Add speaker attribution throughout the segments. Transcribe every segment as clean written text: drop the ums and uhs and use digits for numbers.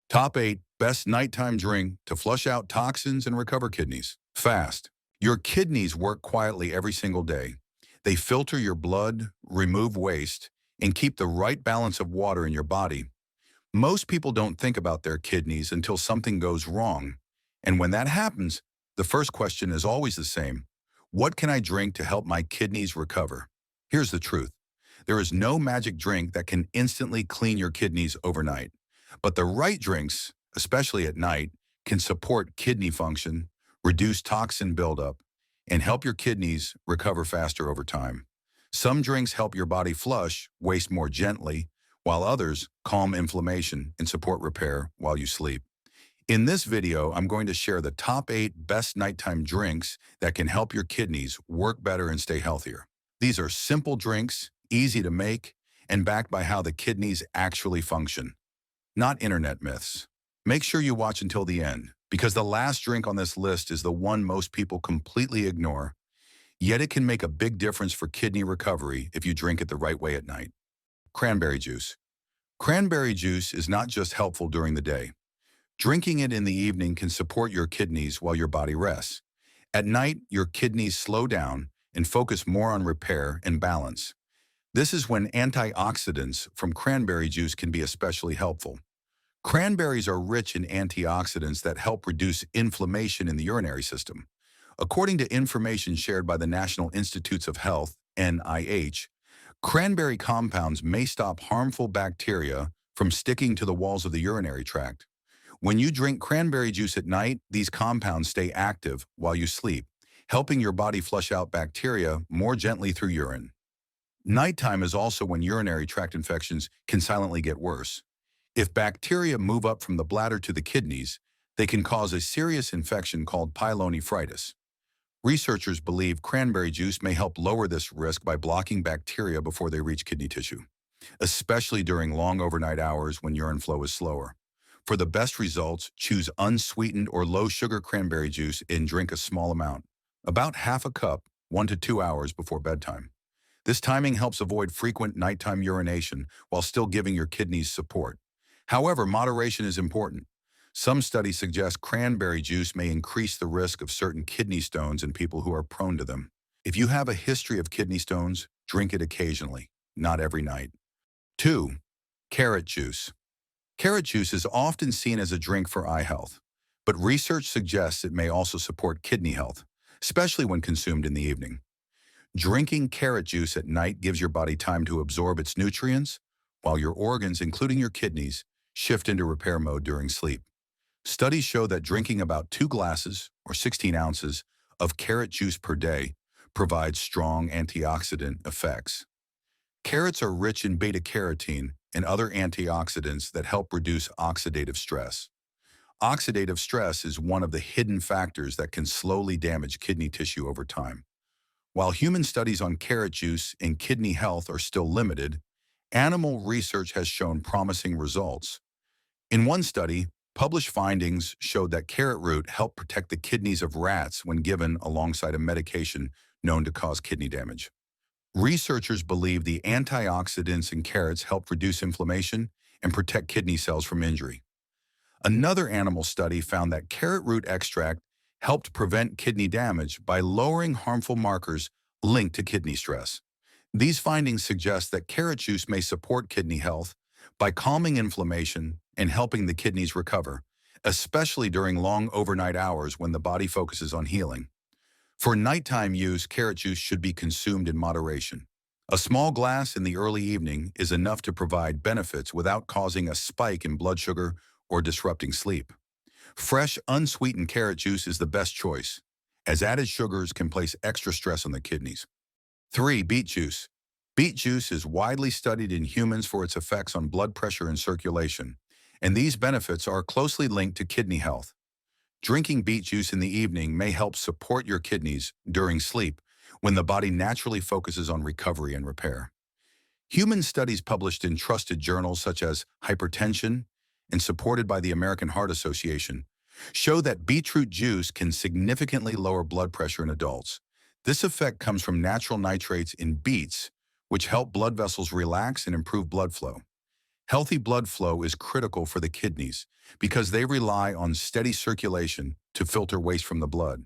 Speaker 1: Top 8 best nighttime drink to flush out toxins and recover kidneys. Fast. Your kidneys work quietly every single day. They filter your blood, remove waste, and keep the right balance of water in your body. Most people don't think about their kidneys until something goes wrong. And when that happens, the first question is always the same. What can I drink to help my kidneys recover? Here's the truth. There is no magic drink that can instantly clean your kidneys overnight. But the right drinks, especially at night, can support kidney function, reduce toxin buildup, and help your kidneys recover faster over time. Some drinks help your body flush waste more gently, while others calm inflammation and support repair while you sleep. In this video, I'm going to share the top 8 best nighttime drinks that can help your kidneys work better and stay healthier. These are simple drinks, easy to make, and backed by how the kidneys actually function, not internet myths. Make sure you watch until the end, because the last drink on this list is the one most people completely ignore, yet it can make a big difference for kidney recovery if you drink it the right way at night. Cranberry juice. Cranberry juice is not just helpful during the day. Drinking it in the evening can support your kidneys while your body rests. At night, your kidneys slow down and focus more on repair and balance. This is when antioxidants from cranberry juice can be especially helpful. Cranberries are rich in antioxidants that help reduce inflammation in the urinary system. According to information shared by the National Institutes of Health, NIH, cranberry compounds may stop harmful bacteria from sticking to the walls of the urinary tract. When you drink cranberry juice at night, these compounds stay active while you sleep, helping your body flush out bacteria more gently through urine. Nighttime is also when urinary tract infections can silently get worse. If bacteria move up from the bladder to the kidneys, they can cause a serious infection called pyelonephritis. Researchers believe cranberry juice may help lower this risk by blocking bacteria before they reach kidney tissue, especially during long overnight hours when urine flow is slower. For the best results, choose unsweetened or low-sugar cranberry juice and drink a small amount, about half a cup, 1 to 2 hours before bedtime. This timing helps avoid frequent nighttime urination while still giving your kidneys support. However, moderation is important. Some studies suggest cranberry juice may increase the risk of certain kidney stones in people who are prone to them. If you have a history of kidney stones, drink it occasionally, not every night. 2. Carrot juice. Carrot juice is often seen as a drink for eye health, but research suggests it may also support kidney health, especially when consumed in the evening. Drinking carrot juice at night gives your body time to absorb its nutrients, while your organs, including your kidneys, shift into repair mode during sleep. Studies show that drinking about 2 glasses, or 16 ounces, of carrot juice per day provides strong antioxidant effects. Carrots are rich in beta-carotene and other antioxidants that help reduce oxidative stress. Oxidative stress is one of the hidden factors that can slowly damage kidney tissue over time. While human studies on carrot juice and kidney health are still limited, animal research has shown promising results. In one study, published findings showed that carrot root helped protect the kidneys of rats when given alongside a medication known to cause kidney damage. Researchers believe the antioxidants in carrots help reduce inflammation and protect kidney cells from injury. Another animal study found that carrot root extract helped prevent kidney damage by lowering harmful markers linked to kidney stress. These findings suggest that carrot juice may support kidney health by calming inflammation and helping the kidneys recover, especially during long overnight hours when the body focuses on healing. For nighttime use, carrot juice should be consumed in moderation. A small glass in the early evening is enough to provide benefits without causing a spike in blood sugar or disrupting sleep. Fresh, unsweetened carrot juice is the best choice, as added sugars can place extra stress on the kidneys. 3. Beet juice. Beet juice is widely studied in humans for its effects on blood pressure and circulation, and these benefits are closely linked to kidney health. Drinking beet juice in the evening may help support your kidneys during sleep when the body naturally focuses on recovery and repair. Human studies published in trusted journals such as Hypertension and supported by the American Heart Association show that beetroot juice can significantly lower blood pressure in adults. This effect comes from natural nitrates in beets, which help blood vessels relax and improve blood flow. Healthy blood flow is critical for the kidneys because they rely on steady circulation to filter waste from the blood.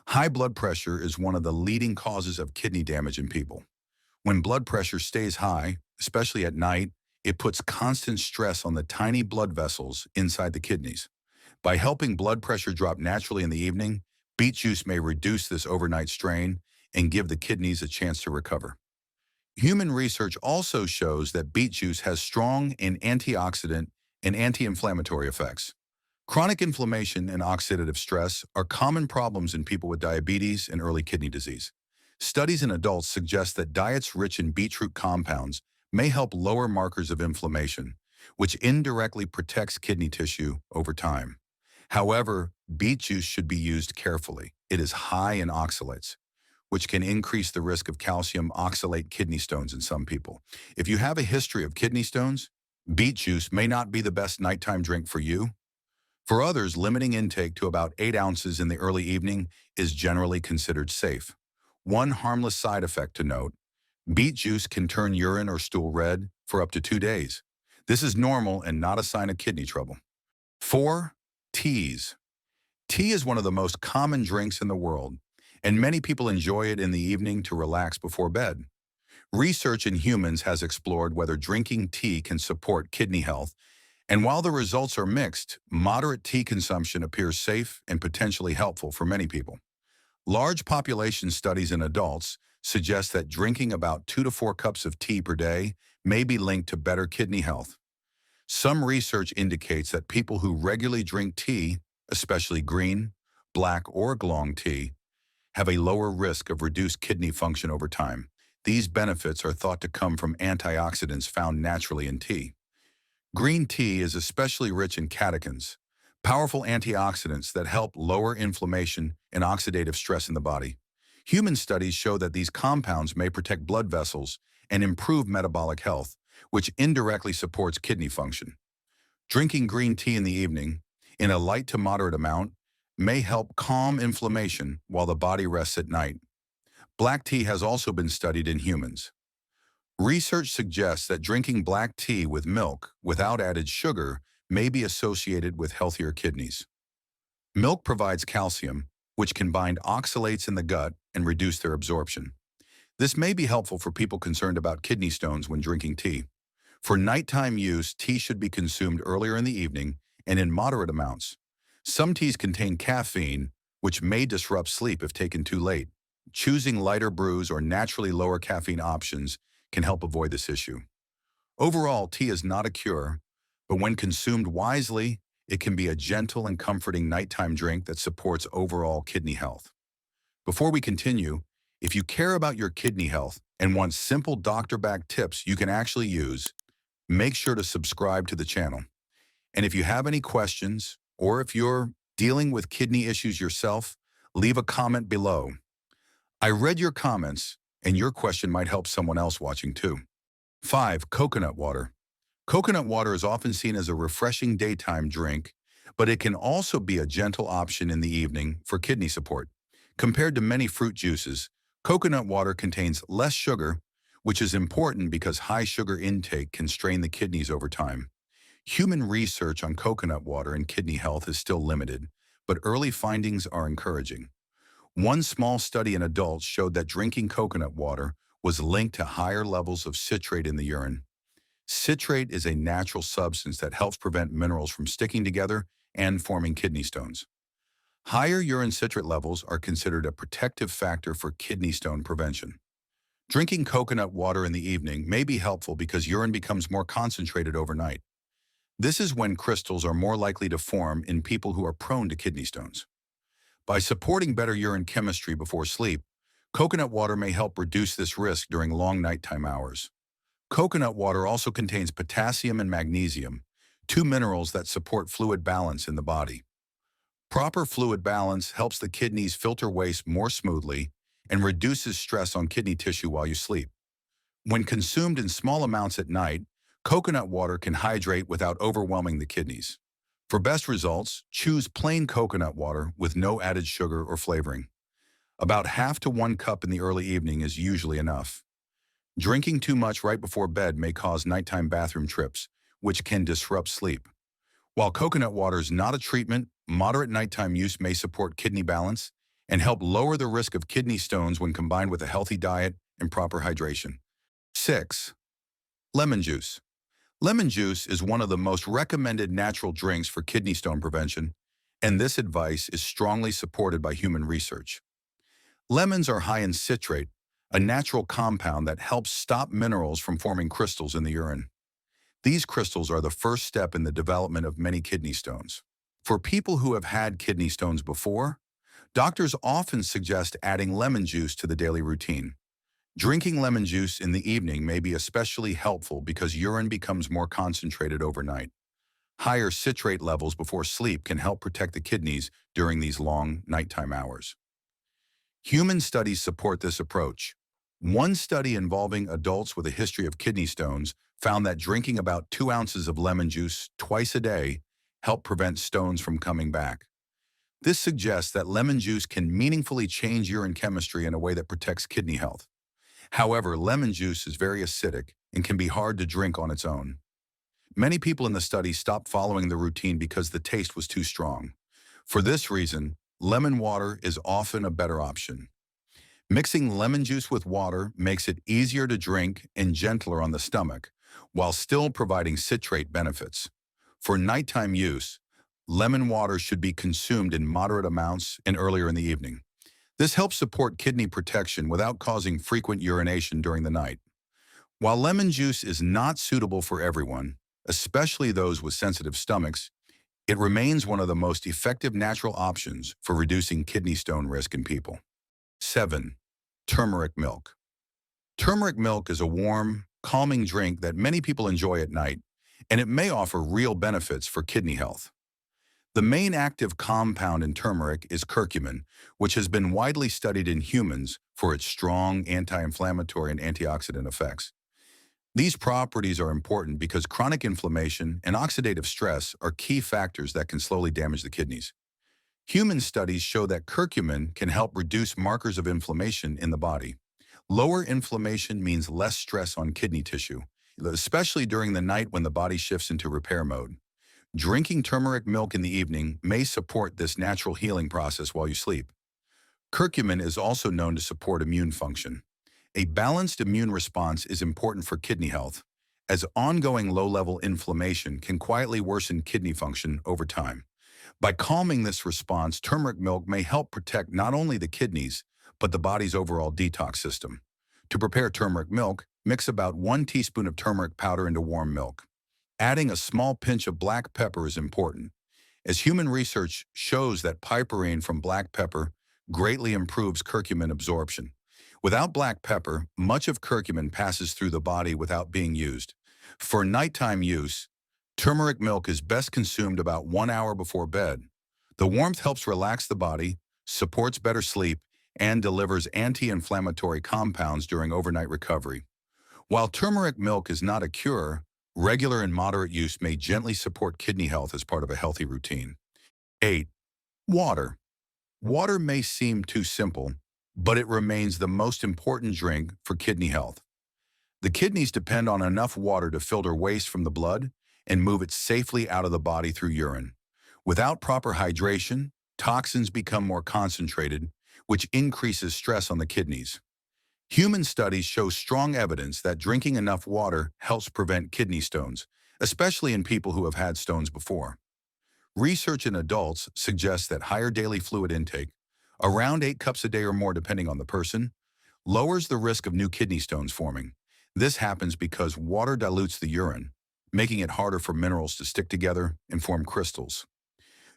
Speaker 1: High blood pressure is one of the leading causes of kidney damage in people. When blood pressure stays high, especially at night, it puts constant stress on the tiny blood vessels inside the kidneys. By helping blood pressure drop naturally in the evening, beet juice may reduce this overnight strain and give the kidneys a chance to recover. Human research also shows that beet juice has strong and antioxidant and anti-inflammatory effects. Chronic inflammation and oxidative stress are common problems in people with diabetes and early kidney disease. Studies in adults suggest that diets rich in beetroot compounds may help lower markers of inflammation, which indirectly protects kidney tissue over time. However, beet juice should be used carefully. It is high in oxalates, which can increase the risk of calcium oxalate kidney stones in some people. If you have a history of kidney stones, beet juice may not be the best nighttime drink for you. For others, limiting intake to about 8 ounces in the early evening is generally considered safe. One harmless side effect to note: beet juice can turn urine or stool red for up to 2 days. This is normal and not a sign of kidney trouble. 4. Teas. Tea is one of the most common drinks in the world, and many people enjoy it in the evening to relax before bed. Research in humans has explored whether drinking tea can support kidney health, and while the results are mixed, moderate tea consumption appears safe and potentially helpful for many people. Large population studies in adults suggest that drinking about 2 to 4 cups of tea per day may be linked to better kidney health. Some research indicates that people who regularly drink tea, especially green, black, or oolong tea, have a lower risk of reduced kidney function over time. These benefits are thought to come from antioxidants found naturally in tea. Green tea is especially rich in catechins, powerful antioxidants that help lower inflammation and oxidative stress in the body. Human studies show that these compounds may protect blood vessels and improve metabolic health, which indirectly supports kidney function. Drinking green tea in the evening, in a light to moderate amount, may help calm inflammation while the body rests at night. Black tea has also been studied in humans. Research suggests that drinking black tea with milk without added sugar may be associated with healthier kidneys. Milk provides calcium, which can bind oxalates in the gut and reduce their absorption. This may be helpful for people concerned about kidney stones when drinking tea. For nighttime use, tea should be consumed earlier in the evening and in moderate amounts. Some teas contain caffeine, which may disrupt sleep if taken too late. Choosing lighter brews or naturally lower caffeine options can help avoid this issue. Overall, tea is not a cure, but when consumed wisely, it can be a gentle and comforting nighttime drink that supports overall kidney health. Before we continue, if you care about your kidney health and want simple doctor-backed tips you can actually use, make sure to subscribe to the channel. And if you have any questions, or if you're dealing with kidney issues yourself, leave a comment below. I read your comments, and your question might help someone else watching too. 5. Coconut water. Coconut water is often seen as a refreshing daytime drink, but it can also be a gentle option in the evening for kidney support. Compared to many fruit juices, coconut water contains less sugar, which is important because high sugar intake can strain the kidneys over time. Human research on coconut water and kidney health is still limited, but early findings are encouraging. One small study in adults showed that drinking coconut water was linked to higher levels of citrate in the urine. Citrate is a natural substance that helps prevent minerals from sticking together and forming kidney stones. Higher urine citrate levels are considered a protective factor for kidney stone prevention. Drinking coconut water in the evening may be helpful because urine becomes more concentrated overnight. This is when crystals are more likely to form in people who are prone to kidney stones. By supporting better urine chemistry before sleep, coconut water may help reduce this risk during long nighttime hours. Coconut water also contains potassium and magnesium, 2 minerals that support fluid balance in the body. Proper fluid balance helps the kidneys filter waste more smoothly and reduces stress on kidney tissue while you sleep. When consumed in small amounts at night, coconut water can hydrate without overwhelming the kidneys. For best results, choose plain coconut water with no added sugar or flavoring. About half to 1 cup in the early evening is usually enough. Drinking too much right before bed may cause nighttime bathroom trips, which can disrupt sleep. While coconut water is not a treatment, moderate nighttime use may support kidney balance and help lower the risk of kidney stones when combined with a healthy diet and proper hydration. 6. Lemon juice. Lemon juice is one of the most recommended natural drinks for kidney stone prevention, and this advice is strongly supported by human research. Lemons are high in citrate, a natural compound that helps stop minerals from forming crystals in the urine. These crystals are the first step in the development of many kidney stones. For people who have had kidney stones before, doctors often suggest adding lemon juice to the daily routine. Drinking lemon juice in the evening may be especially helpful because urine becomes more concentrated overnight. Higher citrate levels before sleep can help protect the kidneys during these long nighttime hours. Human studies support this approach. One study involving adults with a history of kidney stones found that drinking about 2 ounces of lemon juice twice a day helped prevent stones from coming back. This suggests that lemon juice can meaningfully change urine chemistry in a way that protects kidney health. However, lemon juice is very acidic and can be hard to drink on its own. Many people in the study stopped following the routine because the taste was too strong. For this reason, lemon water is often a better option. Mixing lemon juice with water makes it easier to drink and gentler on the stomach, while still providing citrate benefits. For nighttime use, lemon water should be consumed in moderate amounts and earlier in the evening. This helps support kidney protection without causing frequent urination during the night. While lemon juice is not suitable for everyone, especially those with sensitive stomachs, it remains one of the most effective natural options for reducing kidney stone risk in people. 7. Turmeric milk. Turmeric milk is a warm, calming drink that many people enjoy at night, and it may offer real benefits for kidney health. The main active compound in turmeric is curcumin, which has been widely studied in humans for its strong anti-inflammatory and antioxidant effects. These properties are important because chronic inflammation and oxidative stress are key factors that can slowly damage the kidneys. Human studies show that curcumin can help reduce markers of inflammation in the body. Lower inflammation means less stress on kidney tissue, especially during the night when the body shifts into repair mode. Drinking turmeric milk in the evening may support this natural healing process while you sleep. Curcumin is also known to support immune function. A balanced immune response is important for kidney health, as ongoing low-level inflammation can quietly worsen kidney function over time. By calming this response, turmeric milk may help protect not only the kidneys, but the body's overall detox system. To prepare turmeric milk, mix about 1 teaspoon of turmeric powder into warm milk. Adding a small pinch of black pepper is important, as human research shows that piperine from black pepper greatly improves curcumin absorption. Without black pepper, much of curcumin passes through the body without being used. For nighttime use, turmeric milk is best consumed about 1 hour before bed. The warmth helps relax the body, supports better sleep, and delivers anti-inflammatory compounds during overnight recovery. While turmeric milk is not a cure, regular and moderate use may gently support kidney health as part of a healthy routine. 8. Water. Water may seem too simple, but it remains the most important drink for kidney health. The kidneys depend on enough water to filter waste from the blood and move it safely out of the body through urine. Without proper hydration, toxins become more concentrated, which increases stress on the kidneys. Human studies show strong evidence that drinking enough water helps prevent kidney stones, especially in people who have had stones before. Research in adults suggests that higher daily fluid intake, around 8 cups a day or more depending on the person, lowers the risk of new kidney stones forming. This happens because water dilutes the urine, making it harder for minerals to stick together and form crystals.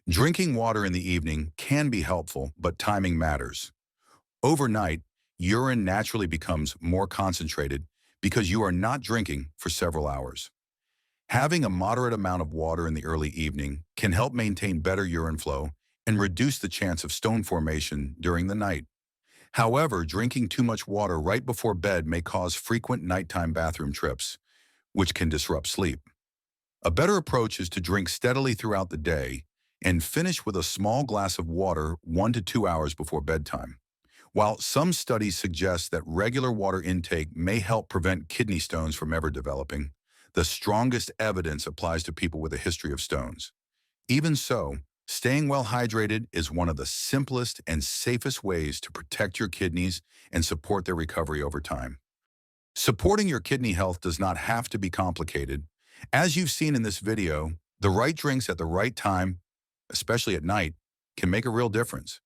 Speaker 1: Drinking water in the evening can be helpful, but timing matters. Overnight, urine naturally becomes more concentrated because you are not drinking for several hours. Having a moderate amount of water in the early evening can help maintain better urine flow and reduce the chance of stone formation during the night. However, drinking too much water right before bed may cause frequent nighttime bathroom trips, which can disrupt sleep. A better approach is to drink steadily throughout the day and finish with a small glass of water 1 to 2 hours before bedtime. While some studies suggest that regular water intake may help prevent kidney stones from ever developing, The strongest evidence applies to people with a history of stones. Even so, staying well hydrated is one of the simplest and safest ways to protect your kidneys and support their recovery over time. Supporting your kidney health does not have to be complicated. As you've seen in this video, the right drinks at the right time, especially at night, can make a real difference.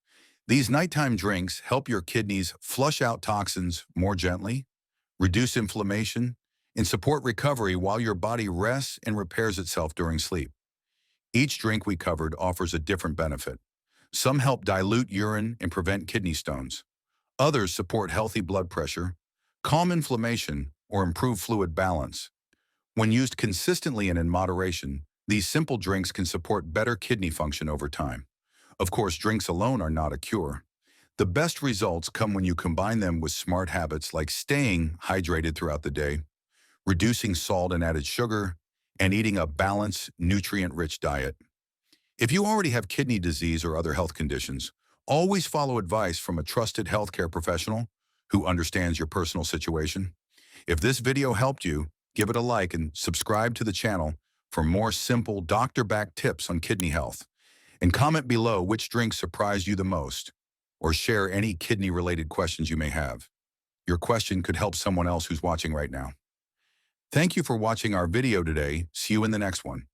Speaker 1: These nighttime drinks help your kidneys flush out toxins more gently, reduce inflammation, and support recovery while your body rests and repairs itself during sleep. Each drink we covered offers a different benefit. Some help dilute urine and prevent kidney stones. Others support healthy blood pressure, calm inflammation, or improve fluid balance. When used consistently and in moderation, these simple drinks can support better kidney function over time. Of course, drinks alone are not a cure. The best results come when you combine them with smart habits like staying hydrated throughout the day, reducing salt and added sugar, and eating a balanced, nutrient-rich diet. If you already have kidney disease or other health conditions, always follow advice from a trusted healthcare professional who understands your personal situation. If this video helped you, give it a like and subscribe to the channel for more simple doctor-backed tips on kidney health. And comment below which drink surprised you the most, or share any kidney-related questions you may have. Your question could help someone else who's watching right now. Thank you for watching our video today. See you in the next one.